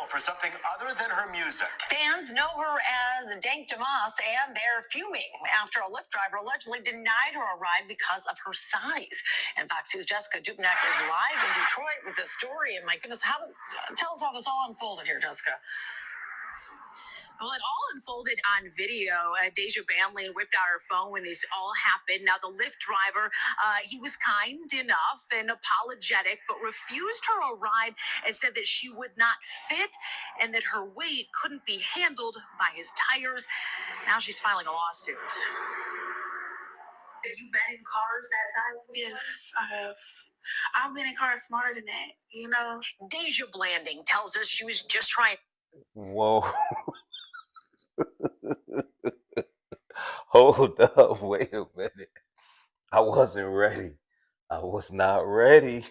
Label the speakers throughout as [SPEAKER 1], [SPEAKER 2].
[SPEAKER 1] for something other than her music.
[SPEAKER 2] Fans know her as Dank DeMoss, and they're fuming after a Lyft driver allegedly denied her a ride because of her size. And Fox News' Jessica Dupnack is live in Detroit with this story. And my goodness, tell us how this all unfolded here, Jessica.
[SPEAKER 3] Well, it all unfolded on video. Deja Banley whipped out her phone when this all happened. Now, the Lyft driver, he was kind enough and apologetic, but refused her a ride and said that she would not fit and that her weight couldn't be handled by his tires. Now she's filing a lawsuit. Have you been in cars that time?
[SPEAKER 4] Yes, I have. I've been in cars smarter than that, you know.
[SPEAKER 3] Deja Blanding tells us she was just trying.
[SPEAKER 5] Whoa. Hold up. Wait a minute. I wasn't ready. I was not ready.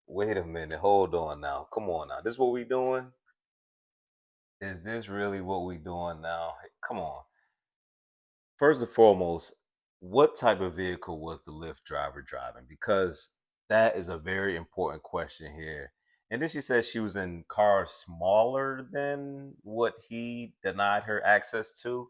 [SPEAKER 5] Wait a minute. Hold on now. Come on now. This what we doing? Is this really what we doing now? Come on. First and foremost, what type of vehicle was the Lyft driver driving? Because that is a very important question here. And then she said she was in cars smaller than what he denied her access to.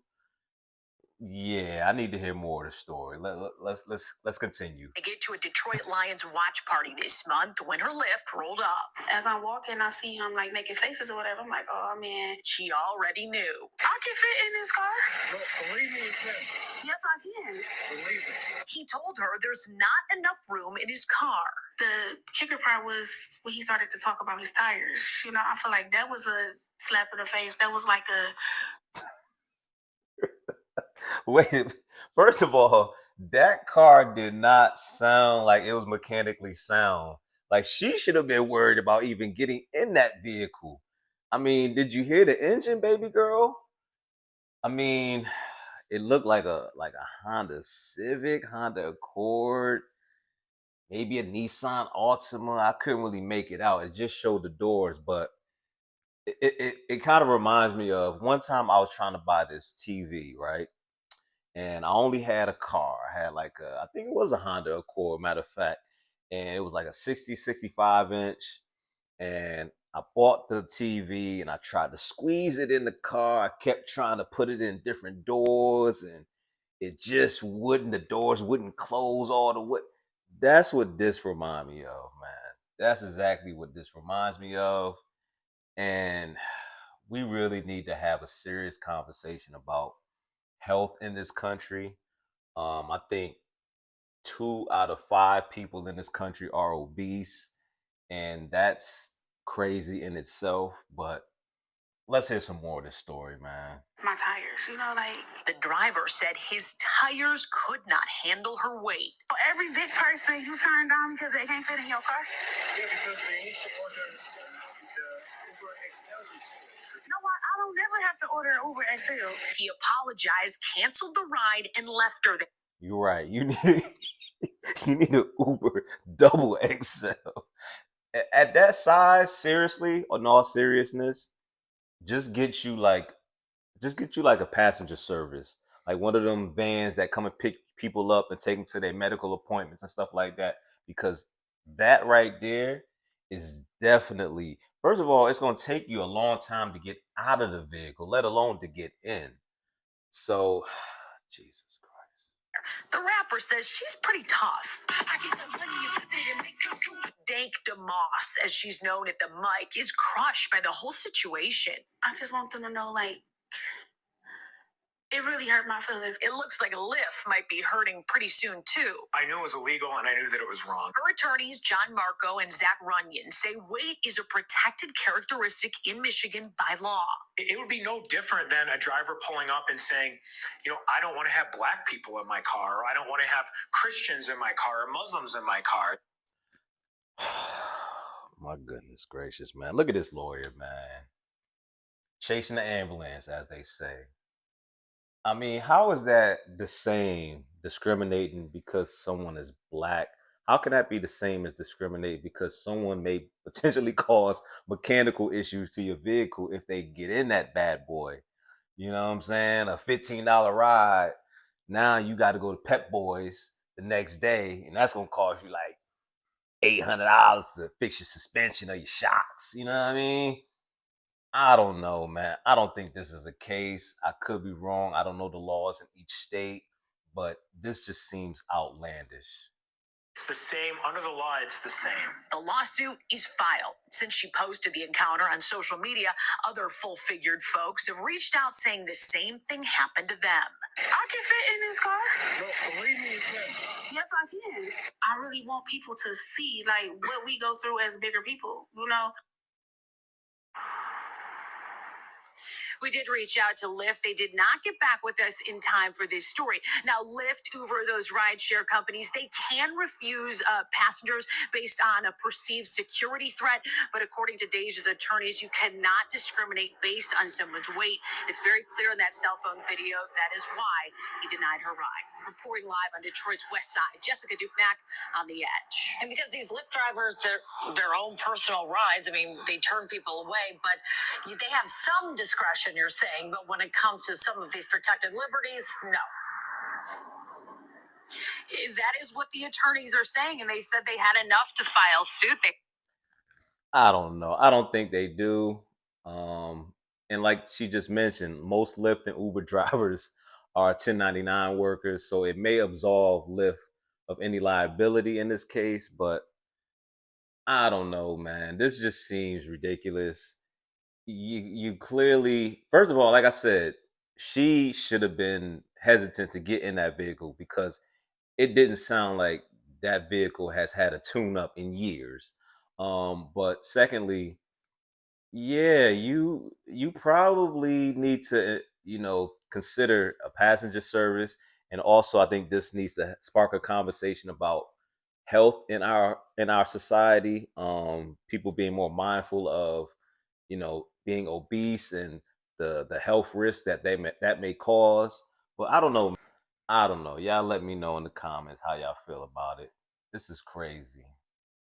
[SPEAKER 5] Yeah, I need to hear more of the story. Let's continue.
[SPEAKER 3] To get to a Detroit Lions watch party this month when her Lyft rolled up.
[SPEAKER 4] As I'm walking, I see him like making faces or whatever. I'm like, oh man.
[SPEAKER 3] She already knew.
[SPEAKER 4] I can fit in this car.
[SPEAKER 1] Look, believe me, you can.
[SPEAKER 4] Yes, I can.
[SPEAKER 1] Believe me.
[SPEAKER 3] He told her there's not enough room in his car.
[SPEAKER 4] The kicker part was when he started to talk about his tires. You know, I feel like that was a slap in the face. That was like a...
[SPEAKER 5] Wait, first of all, that car did not sound like it was mechanically sound. Like she should have been worried about even getting in that vehicle. I mean, did you hear the engine, baby girl? I mean, it looked like a Honda Civic, Honda Accord, maybe a Nissan Altima. I couldn't really make it out. It just showed the doors, but it kind of reminds me of one time I was trying to buy this TV, right? And I only had a car. I had like I think it was a Honda Accord, matter of fact. And it was like a 65 inch. And I bought the TV and I tried to squeeze it in the car. I kept trying to put it in different doors and it just wouldn't, the doors wouldn't close all the way. That's what this reminds me of, man. That's exactly what this reminds me of. And we really need to have a serious conversation about health in this country. I think 2 out of 5 people in this country are obese, and that's crazy in itself. But let's hear some more of this story, man.
[SPEAKER 4] My tires, you know, like...
[SPEAKER 3] The driver said his tires could not handle her weight.
[SPEAKER 4] For every big person you turn down because they can't fit in your car?
[SPEAKER 1] Yeah, because they need to order the Uber XL.
[SPEAKER 4] You know what? I don't never have to order an Uber XL.
[SPEAKER 3] He apologized, canceled the ride, and left her there.
[SPEAKER 5] You're right. You need you need an Uber double XL. At that size, seriously, in all seriousness, just get you like a passenger service, like one of them vans that come and pick people up and take them to their medical appointments and stuff like that. Because that right there is definitely, first of all, it's going to take you a long time to get out of the vehicle, let alone to get in. So, Jesus Christ.
[SPEAKER 3] The rapper says she's pretty tough. Dank DeMoss, as she's known at the mic, is crushed by the whole situation.
[SPEAKER 4] I just want them to know, like, it really hurt my feelings.
[SPEAKER 3] It looks like Lyft might be hurting pretty soon, too.
[SPEAKER 1] I knew it was illegal and I knew that it was wrong.
[SPEAKER 3] Her attorneys, John Marco and Zach Runyon, say weight is a protected characteristic in Michigan by law.
[SPEAKER 1] It would be no different than a driver pulling up and saying, you know, I don't want to have black people in my car, or I don't want to have Christians in my car, or Muslims in my car.
[SPEAKER 5] My goodness gracious, man. Look at this lawyer, man. Chasing the ambulance, as they say. I mean, how is that the same discriminating because someone is black? How can that be the same as discriminate because someone may potentially cause mechanical issues to your vehicle if they get in that bad boy? You know what I'm saying? A $15 ride. Now you got to go to Pep Boys the next day, and that's going to cost you like $800 to fix your suspension or your shocks. You know what I mean? I don't know, man. I don't think this is a case. I could be wrong. I don't know the laws in each state, but this just seems outlandish.
[SPEAKER 1] It's the same. Under the law, it's the same.
[SPEAKER 3] The lawsuit is filed. Since she posted the encounter on social media, other full-figured folks have reached out saying the same thing happened to them.
[SPEAKER 4] I can fit in this car.
[SPEAKER 1] Believe me, you can.
[SPEAKER 4] Yes, I can. I really want people to see like what we go through as bigger people, you know.
[SPEAKER 3] We did reach out to Lyft. They did not get back with us in time for this story. Now, Lyft, Uber, those rideshare companies, they can refuse passengers based on a perceived security threat. But according to Deja's attorneys, you cannot discriminate based on someone's weight. It's very clear in that cell phone video. That is why he denied her ride. Reporting live on Detroit's west side, Jessica Dupnack on The Edge.
[SPEAKER 2] And because these Lyft drivers, their own personal rides, I mean, they turn people away, but they have some discretion, you're saying. But when it comes to some of these protected liberties, no.
[SPEAKER 3] That is what the attorneys are saying, and they said they had enough to file suit.
[SPEAKER 5] I don't know. I don't think they do. And like she just mentioned, most Lyft and Uber drivers are 1099 workers, so it may absolve Lyft of any liability in this case, but I don't know, man. This just seems ridiculous. You clearly, first of all, like I said, she should have been hesitant to get in that vehicle because it didn't sound like that vehicle has had a tune up in years. But secondly, yeah, you probably need to, consider a passenger service, and also I think this needs to spark a conversation about health in our society. People being more mindful of, being obese and the health risks that may cause. But I don't know. I don't know. Y'all let me know in the comments how y'all feel about it. This is crazy.